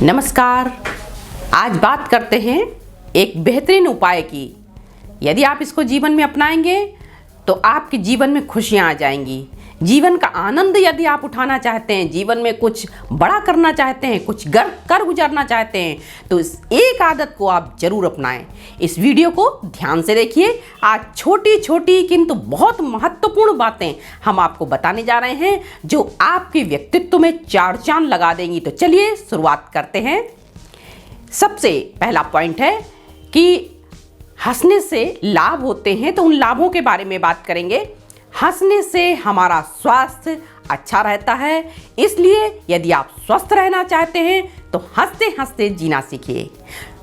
नमस्कार। आज बात करते हैं एक बेहतरीन उपाय की। यदि आप इसको जीवन में अपनाएंगे तो आपके जीवन में खुशियां आ जाएंगी। जीवन का आनंद यदि आप उठाना चाहते हैं, जीवन में कुछ बड़ा करना चाहते हैं, कुछ कर गुजारना चाहते हैं, तो इस एक आदत को आप जरूर अपनाएं। इस वीडियो को ध्यान से देखिए। आज छोटी छोटी किंतु बहुत महत्वपूर्ण बातें हम आपको बताने जा रहे हैं जो आपके व्यक्तित्व में चार चांद लगा देंगी। तो चलिए शुरुआत करते हैं। सबसे पहला पॉइंट है कि हंसने से लाभ होते हैं, तो उन लाभों के बारे में बात करेंगे। हंसने से हमारा स्वास्थ्य अच्छा रहता है, इसलिए यदि आप स्वस्थ रहना चाहते हैं तो हंसते हंसते जीना सीखिए।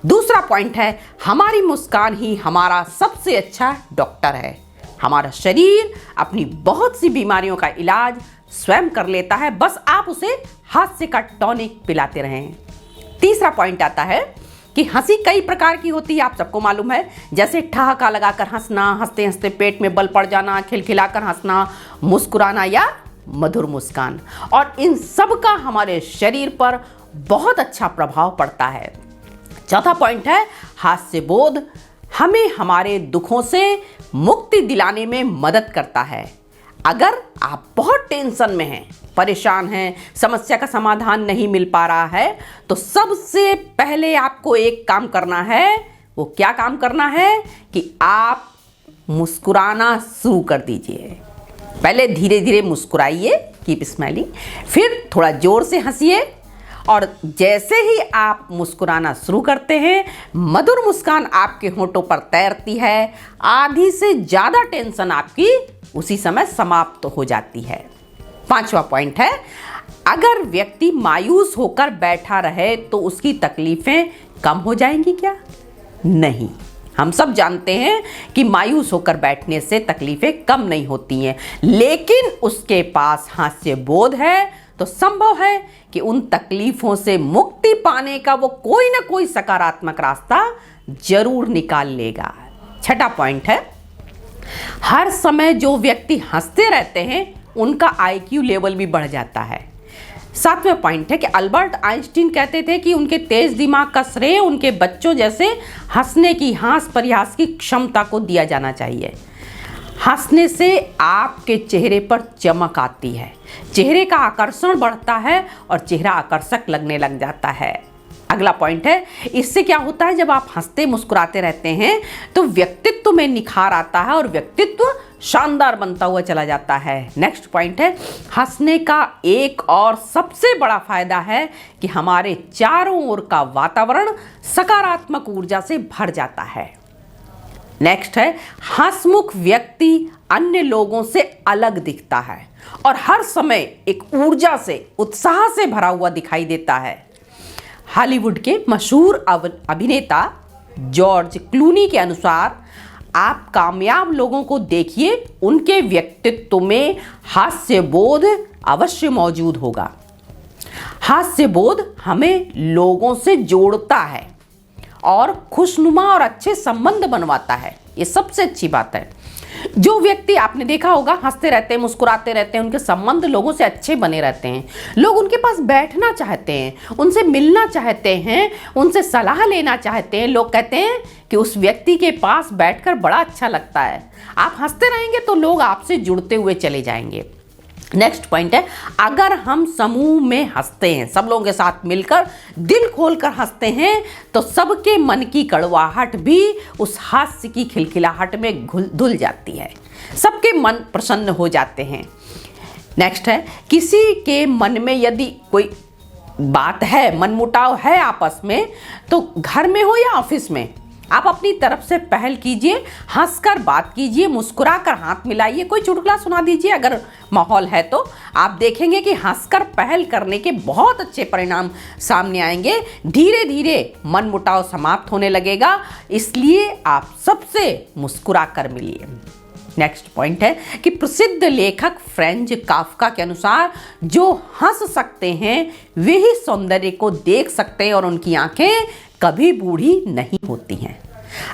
दूसरा पॉइंट है, हमारी मुस्कान ही हमारा सबसे अच्छा डॉक्टर है। हमारा शरीर अपनी बहुत सी बीमारियों का इलाज स्वयं कर लेता है, बस आप उसे हास्य का टॉनिक पिलाते रहें। तीसरा पॉइंट आता है कि हंसी कई प्रकार की होती है, आप सबको मालूम है। जैसे ठहाका लगाकर हंसना, हंसते हंसते पेट में बल पड़ जाना, खिलखिलाकर हंसना, मुस्कुराना या मधुर मुस्कान। और इन सब का हमारे शरीर पर बहुत अच्छा प्रभाव पड़ता है। चौथा पॉइंट है, हास्य बोध हमें हमारे दुखों से मुक्ति दिलाने में मदद करता है। अगर आप बहुत टेंशन में हैं, परेशान हैं, समस्या का समाधान नहीं मिल पा रहा है, तो सबसे पहले आपको एक काम करना है। वो क्या काम करना है कि आप मुस्कुराना शुरू कर दीजिए। पहले धीरे धीरे मुस्कुराइए, कीप स्माइलिंग, फिर थोड़ा जोर से हंसिए, और जैसे ही आप मुस्कुराना शुरू करते हैं, मधुर मुस्कान आपके होंठों पर तैरती है। आधी से ज़्यादा टेंशन आपकी उसी समय समाप्त हो जाती है। पांचवा पॉइंट है, अगर व्यक्ति मायूस होकर बैठा रहे तो उसकी तकलीफें कम हो जाएंगी क्या? नहीं। हम सब जानते हैं कि मायूस होकर बैठने से तकलीफें कम नहीं होती हैं, लेकिन उसके पास हास्य बोध है तो संभव है कि उन तकलीफों से मुक्ति पाने का वो कोई ना कोई सकारात्मक रास्ता जरूर निकाल लेगा। छठा पॉइंट है, हर समय जो व्यक्ति हंसते रहते हैं उनका IQ लेवल भी बढ़ जाता है। सातवें पॉइंट है कि अल्बर्ट आइंस्टीन कहते थे कि उनके तेज दिमाग का श्रेय उनके बच्चों जैसे हंसने की, हास परिहास की क्षमता को दिया जाना चाहिए। हंसने से आपके चेहरे पर चमक आती है, चेहरे का आकर्षण बढ़ता है और चेहरा आकर्षक लगने लग जाता है। अगला पॉइंट है, इससे क्या होता है, जब आप हंसते मुस्कुराते रहते हैं तो व्यक्तित्व में निखार आता है और व्यक्तित्व शानदार बनता हुआ चला जाता है। नेक्स्ट पॉइंट है, हंसने का एक और सबसे बड़ा फायदा है कि हमारे चारों ओर का वातावरण सकारात्मक ऊर्जा से भर जाता है। नेक्स्ट है, हंसमुख व्यक्ति अन्य लोगों से अलग दिखता है और हर समय एक ऊर्जा से, उत्साह से भरा हुआ दिखाई देता है। हॉलीवुड के मशहूर अभिनेता जॉर्ज क्लूनी के अनुसार, आप कामयाब लोगों को देखिए, उनके व्यक्तित्व में हास्य बोध अवश्य मौजूद होगा। हास्य बोध हमें लोगों से जोड़ता है और खुशनुमा और अच्छे संबंध बनवाता है। ये सबसे अच्छी बात है। जो व्यक्ति, आपने देखा होगा, हंसते रहते हैं, मुस्कुराते रहते हैं, उनके संबंध लोगों से अच्छे बने रहते हैं। लोग उनके पास बैठना चाहते हैं, उनसे मिलना चाहते हैं, उनसे सलाह लेना चाहते हैं। लोग कहते हैं कि उस व्यक्ति के पास बैठकर बड़ा अच्छा लगता है। आप हंसते रहेंगे तो लोग आपसे जुड़ते हुए चले जाएंगे। नेक्स्ट पॉइंट है, अगर हम समूह में हंसते हैं, सब लोगों के साथ मिलकर दिल खोलकर हंसते हैं, तो सबके मन की कड़वाहट भी उस हास्य की खिलखिलाहट में धुल जाती है। सबके मन प्रसन्न हो जाते हैं। नेक्स्ट है, किसी के मन में यदि कोई बात है, मनमुटाव है आपस में, तो घर में हो या ऑफिस में, आप अपनी तरफ से पहल कीजिए, हंसकर बात कीजिए, मुस्कुराकर हाथ मिलाइए, कोई चुटकुला सुना दीजिए अगर माहौल है तो। आप देखेंगे कि हंसकर पहल करने के बहुत अच्छे परिणाम सामने आएंगे। धीरे धीरे मनमुटाव समाप्त होने लगेगा, इसलिए आप सबसे मुस्कुराकर मिलिए। नेक्स्ट पॉइंट है कि प्रसिद्ध लेखक फ्रेंच काफ्का के अनुसार, जो हंस सकते हैं वे ही सौंदर्य को देख सकते हैं और उनकी आंखें कभी बूढ़ी नहीं होती हैं।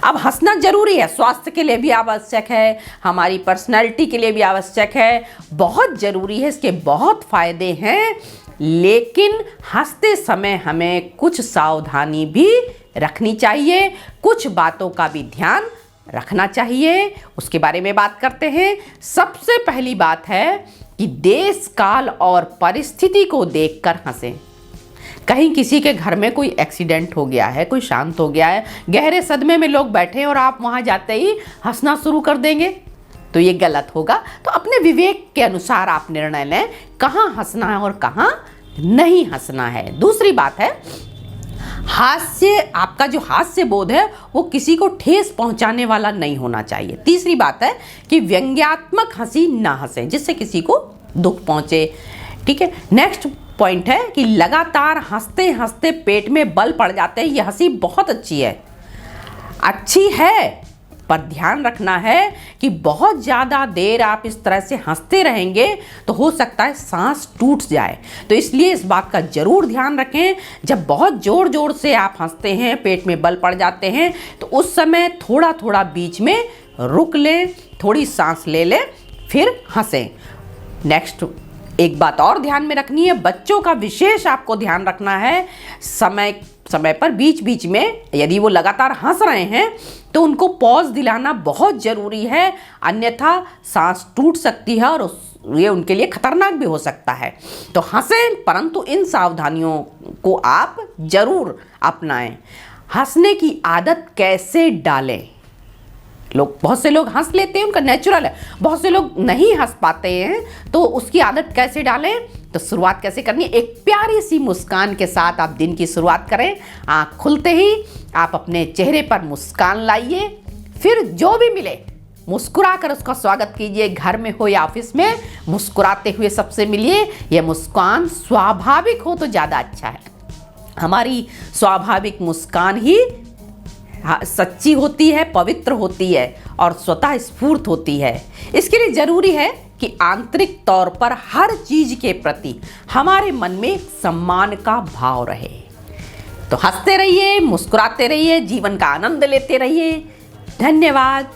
अब हंसना जरूरी है, स्वास्थ्य के लिए भी आवश्यक है, हमारी पर्सनैलिटी के लिए भी आवश्यक है, बहुत जरूरी है, इसके बहुत फायदे हैं। लेकिन हंसते समय हमें कुछ सावधानी भी रखनी चाहिए, कुछ बातों का भी ध्यान रखना चाहिए। उसके बारे में बात करते हैं। सबसे पहली बात है कि देश काल और परिस्थिति को देखकर हंसें। कहीं किसी के घर में कोई एक्सीडेंट हो गया है, कोई शांत हो गया है, गहरे सदमे में लोग बैठे हैं और आप वहां जाते ही हंसना शुरू कर देंगे तो ये गलत होगा। तो अपने विवेक के अनुसार आप निर्णय लें कहाँ हंसना है और कहाँ नहीं हंसना है। दूसरी बात है, हास्य, आपका जो हास्य बोध है वो किसी को ठेस पहुंचाने वाला नहीं होना चाहिए। तीसरी बात है कि व्यंग्यात्मक हंसी ना हंसें जिससे किसी को दुख पहुंचे। ठीक है, नेक्स्ट पॉइंट है कि लगातार हंसते हंसते पेट में बल पड़ जाते हैं। यह हंसी बहुत अच्छी है पर ध्यान रखना है कि बहुत ज़्यादा देर आप इस तरह से हंसते रहेंगे तो हो सकता है सांस टूट जाए। तो इसलिए इस बात का ज़रूर ध्यान रखें, जब बहुत ज़ोर ज़ोर से आप हंसते हैं, पेट में बल पड़ जाते हैं, तो उस समय थोड़ा थोड़ा बीच में रुक लें, थोड़ी सांस ले लें, फिर हंसें। नेक्स्ट एक बात और ध्यान में रखनी है, बच्चों का विशेष आपको ध्यान रखना है। समय समय पर बीच बीच में यदि वो लगातार हंस रहे हैं तो उनको पॉज दिलाना बहुत ज़रूरी है, अन्यथा सांस टूट सकती है और ये उनके लिए खतरनाक भी हो सकता है। तो हंसें, परंतु इन सावधानियों को आप ज़रूर अपनाएं। हंसने की आदत कैसे डालें? बहुत से लोग हंस लेते हैं, उनका नेचुरल है, बहुत से लोग नहीं हंस पाते हैं, तो उसकी आदत कैसे डालें? तो शुरुआत कैसे करनी है? एक प्यारी सी मुस्कान के साथ आप दिन की शुरुआत करें। आँख खुलते ही आप अपने चेहरे पर मुस्कान लाइए, फिर जो भी मिले मुस्कुरा कर उसका स्वागत कीजिए। घर में हो या ऑफिस में, मुस्कुराते हुए सबसे मिलिए। यह मुस्कान स्वाभाविक हो तो ज़्यादा अच्छा है। हमारी स्वाभाविक मुस्कान ही सच्ची होती है, पवित्र होती है और स्वतः स्फूर्त होती है। इसके लिए ज़रूरी है कि आंतरिक तौर पर हर चीज़ के प्रति हमारे मन में सम्मान का भाव रहे। तो हंसते रहिए, मुस्कुराते रहिए, जीवन का आनंद लेते रहिए। धन्यवाद।